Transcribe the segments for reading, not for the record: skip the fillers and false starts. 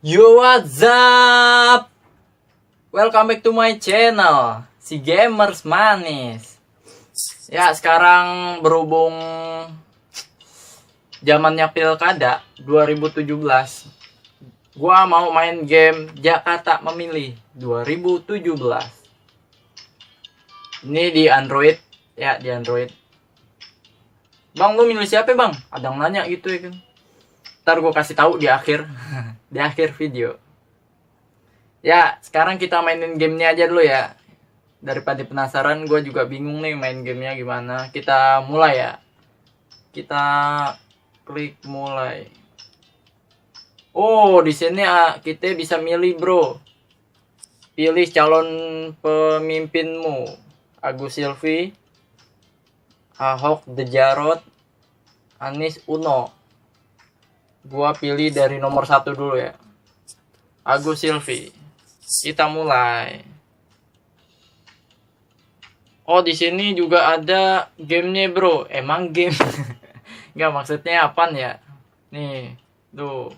Yo, what's up? Welcome back to my channel, si Gamers Manis. Ya, sekarang berhubung zamannya pilkada 2017, gua mau main game Jakarta Memilih 2017. Ini di Android, ya di Android. Bang, lu milih siapa, Bang? Ada yang nanya gitu ya kan. Ntar gue kasih tahu di akhir di akhir video. Ya, sekarang kita mainin gamenya aja dulu ya. Daripada penasaran, gue juga bingung nih main gamenya gimana. Kita mulai ya. Kita klik mulai. Oh, di sini kita bisa milih, bro. Pilih calon pemimpinmu. Agus Silvi, Ahok The Jarot, Anies Uno. Gua pilih dari nomor 1 dulu ya. Agus Silvi. Kita mulai. Oh, di sini juga ada gamenya, bro. Emang game? Nggak, maksudnya apaan ya? Nih, tuh.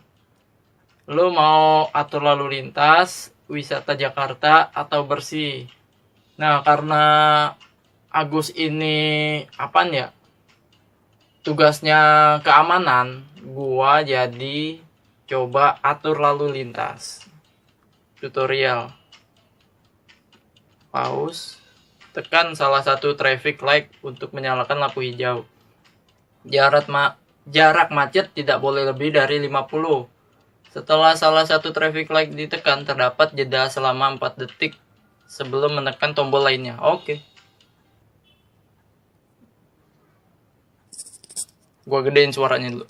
Lu mau atur lalu lintas, wisata Jakarta, atau bersih? Nah, karena Agus ini apaan ya? Tugasnya keamanan, gua jadi coba atur lalu lintas. Tutorial. Pause. Tekan salah satu traffic light untuk menyalakan lampu hijau. Jarak macet tidak boleh lebih dari 50. Setelah salah satu traffic light ditekan, terdapat jeda selama 4 detik sebelum menekan tombol lainnya. Oke. Gua gedein suaranya dulu.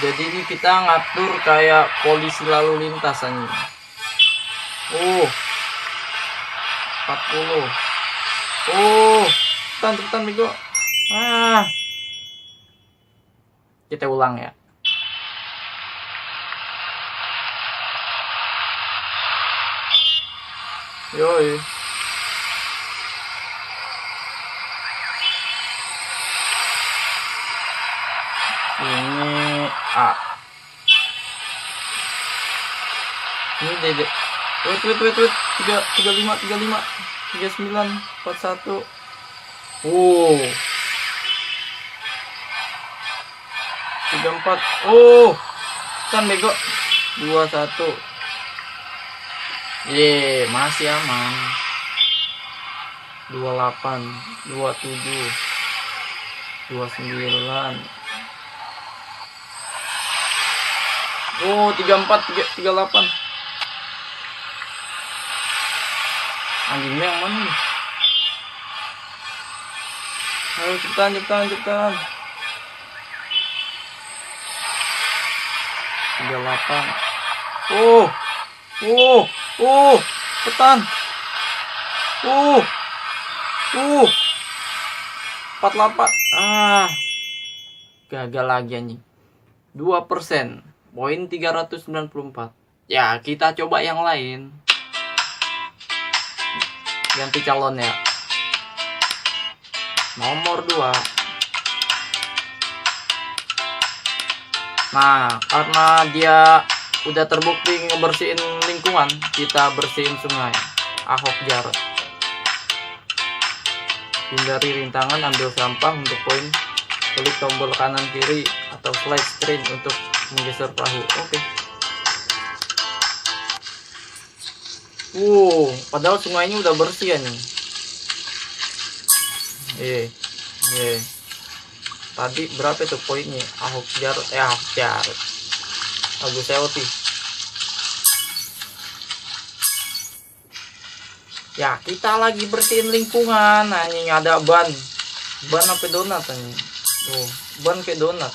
Jadi ini kita ngatur kayak polisi lalu lintas aja. 40. Cepetan bego. Kita ulang ya. Yoi. Ini A. Ini Dede. Wait. 35, 39, 41. 34. Kan bego. 21. Masih aman. 28, 27, 29. 34, 38. Anjingnya yang mana nih? Ayo cepetan. 38. Cepetan. 48. Gagal lagi anjing. 2%. Poin 394. Ya, kita coba yang lain. Ganti calon ya. Nomor 2. Nah, karena dia udah terbukti ngebersihin lingkungan, kita bersihin sungai. Ahok Jarot. Hindari rintangan, ambil sampah untuk poin. Klik tombol kanan kiri atau slide screen untuk menggeser perahu. Oke. Padahal sungainya udah bersih ya nih. Tadi berapa tuh poinnya? Ahok Jarot. Agus Silvi. Ya, kita lagi bersihin lingkungan. Anjing, ada ban apa donat anjing. Ban kayak donat.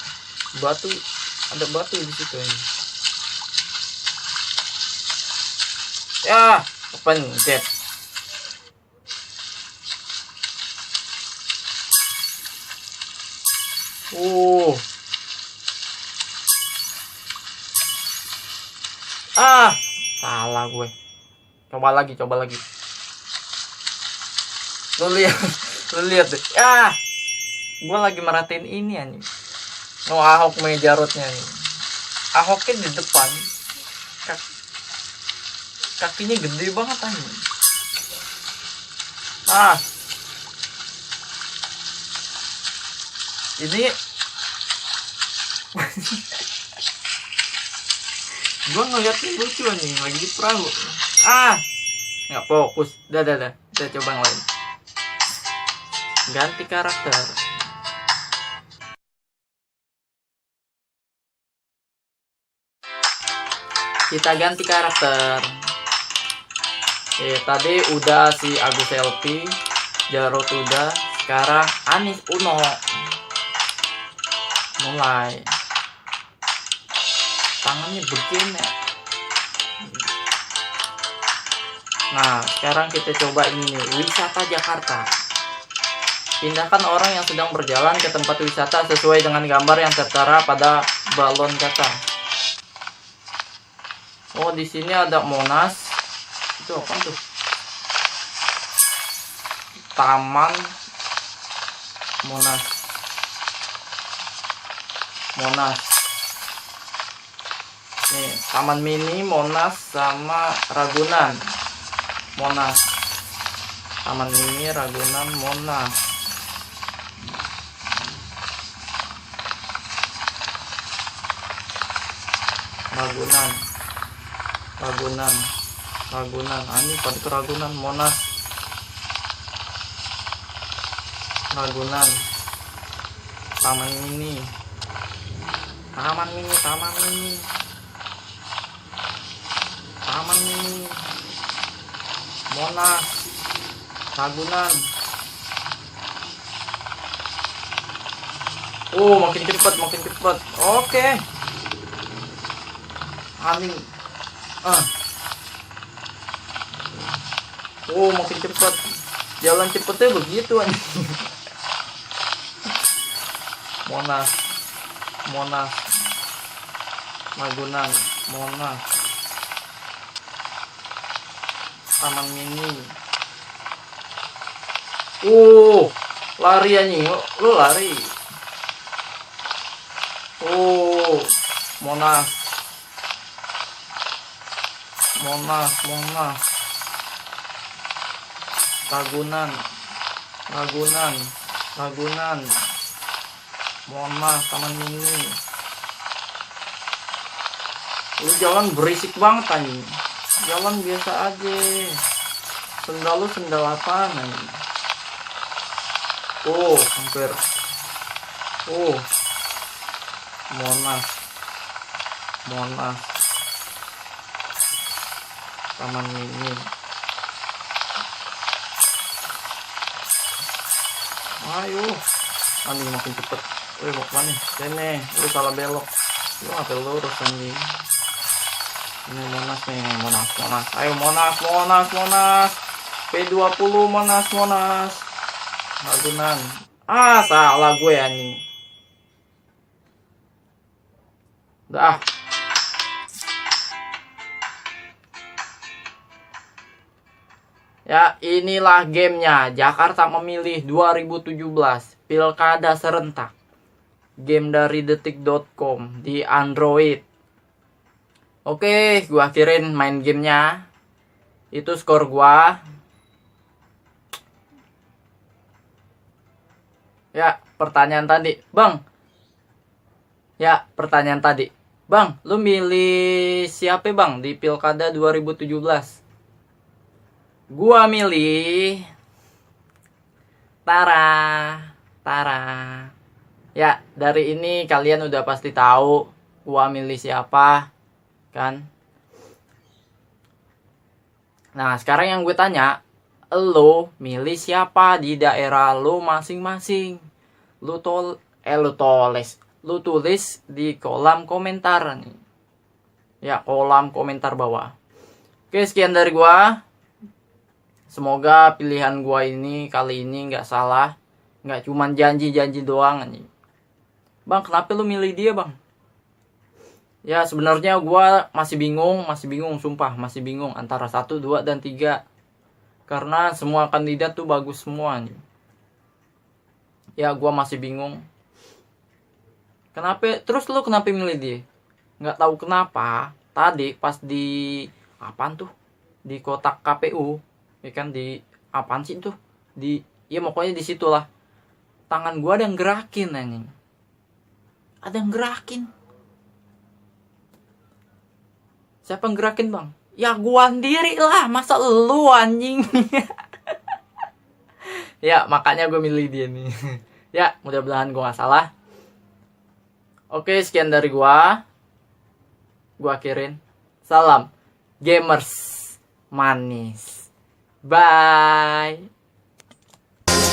Ada batu di situ ini. Ya, pencet. Uh. Ah, salah gue. Coba lagi. Lu lihat, lu lihat deh. Ah, gue lagi merhatiin ini anjing. No, Ahok main Jarotnya nih. Ahoknya di depan. Kakinya gede banget anjing. Ah. Ini gue ngeliatnya lucu anjing, lagi di perahu. Ah, nggak fokus. Dah. Kita coba yang lain. Ganti karakter. Kita ganti karakter. Tadi udah si Agus Selfie, Jarot udah, sekarang Anis Uno. Mulai. Tangannya begini. Nah, sekarang kita coba ini nih, wisata Jakarta. Pindahkan orang yang sedang berjalan ke tempat wisata sesuai dengan gambar yang tertera pada balon kata. Oh, di sini ada Monas. Itu apa tuh? Taman Monas. Nih, Taman Mini, Monas sama Ragunan. Monas. Taman Mini, Ragunan, Monas. Ragunan. Ini pada ke Ragunan, Monas. Ragunan. Taman Mini. Monas. Ragunan. Makin cepat. Oke. Anjing. Makin cepat. Jalan cepetnya begitu anjing. Monas. Ragunan. Monas. Taman Mini. Lari anjing. Lu lari. Monas. Ragunan. Monas, Taman Mini. Lu jalan berisik banget anjing. Jalan biasa aja. Sendal lu sendal apaan anjing? Hampir. Monas. Taman Mini. Ayo. Anjing makin cepet. Mau kemana nih? Sini. Lu salah belok. Lu ngapain lurus anjing? Ini Monas nih. Monas. Ayo Monas. P20 Monas. Ragunan. Salah gue anjing. Dah. Ya, inilah gamenya. Jakarta Memilih 2017 Pilkada Serentak. Game dari detik.com di Android. Oke, gua akhirin main gamenya. Itu skor gua. Ya, pertanyaan tadi. Bang, lu milih siapa bang di Pilkada 2017? Gua milih Tara. Ya, dari ini kalian udah pasti tahu gua milih siapa, kan? Nah, sekarang yang gue tanya, lo milih siapa di daerah lo masing-masing? Lu tulis di kolom komentar nih. Ya, kolom komentar bawah. Oke, sekian dari gua. Semoga pilihan gua ini kali ini nggak salah, nggak cuman janji doang nih. Bang, kenapa lu milih dia, Bang? Ya, sebenarnya gua masih bingung, sumpah, masih bingung antara 1, 2, dan 3. Karena semua kandidat tuh bagus semua nih. Ya, gua masih bingung. Kenapa? Terus lu kenapa milih dia? Nggak tahu kenapa. Tadi pas di apaan tuh? Di kotak KPU, ya kan, di apaan sih tuh? Ya pokoknya di situlah. Tangan gua ada yang gerakin anjing. Ada yang gerakin. Siapa yang gerakin, Bang? Ya gua sendiri lah, masa lu anjing. Ya, makanya gue milih dia nih. Ya, mudah-mudahan gue gak salah. Oke, sekian dari gua. Gua akhirin. Salam gamers manis. Bye.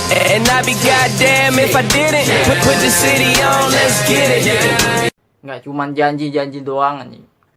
And I'd be goddamn if I didn't put the city on, let's get it. Nggak cuman janji-janji doang anjing.